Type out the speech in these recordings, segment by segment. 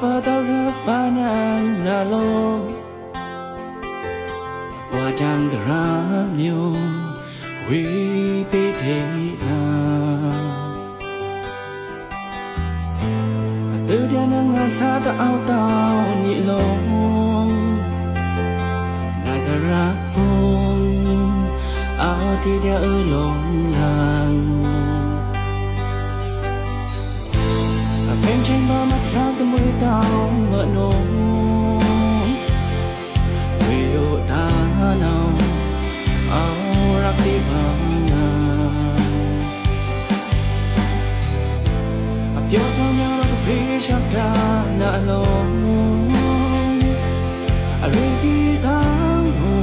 patah panang nalong wajang deramnya wipitena từ dia nang asa ta au tao ni long na ta ra hong ao thì dia ở long lang bên trên ba mắt rao ta mới tao ngỡ nông yêu ta nào ao rắc đi bằng Yo soñaba con pisarla la long Arigitano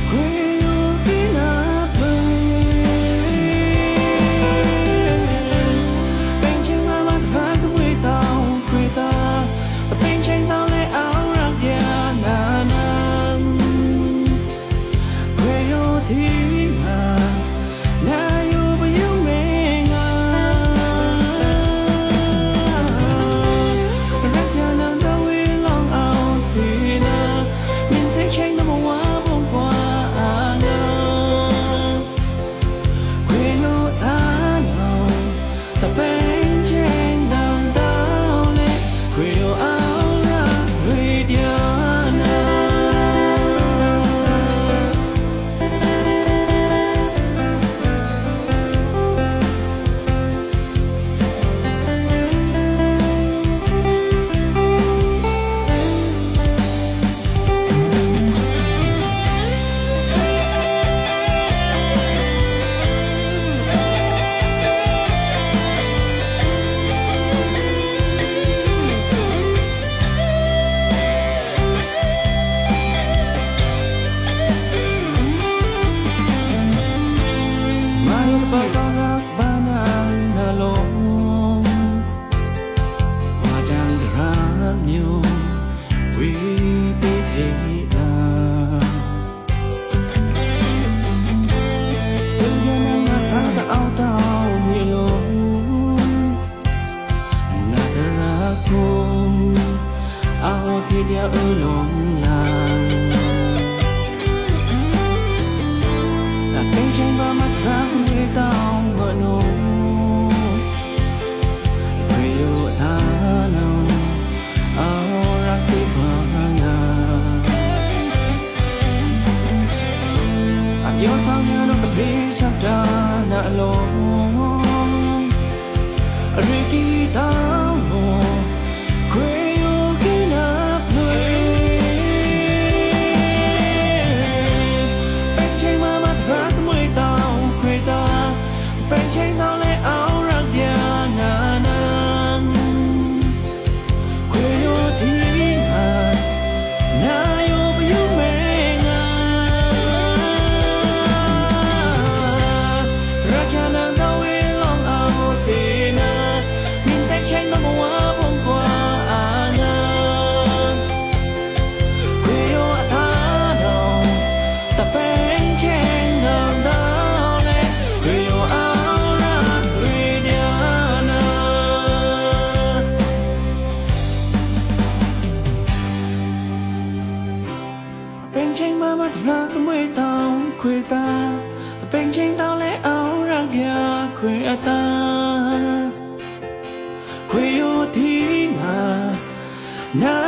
Cuyo tinape Bên trên ma mắt phát của người tao Và bên trên tao lấy áo rạc gia nà năn Cuyo tina Na yo ba yo me Patah banang nalong wajang deramnya wipitena từ dia nang asa ta au tao ni long na ta ra hong ao thì dia ở long lang là bên trên ba mắt ra người tao ngỡ nông yêu ta nào ao rắc đi bằng yo sao nhớ nó có biết chắc đã nạ lòng Ricky tao quê yêu khi nắp người bên trên ma mắt phát mới tao quê ta bên trên tao lấy áo rạc gia nà năn quê yêu thiên hà na yêu ba yêu mẹ nga rạc gia nang tao yên lòng ao thì na nhìn tay tranh tao mong hoa bông qua nga quê yêu ta đâu ta bên trên nang tao lấy quê yêu bên trên ba mắt ra có mấy tao quê ta và bên trên tao lấy áo rạc gia quê ta quê yêu thiên hà na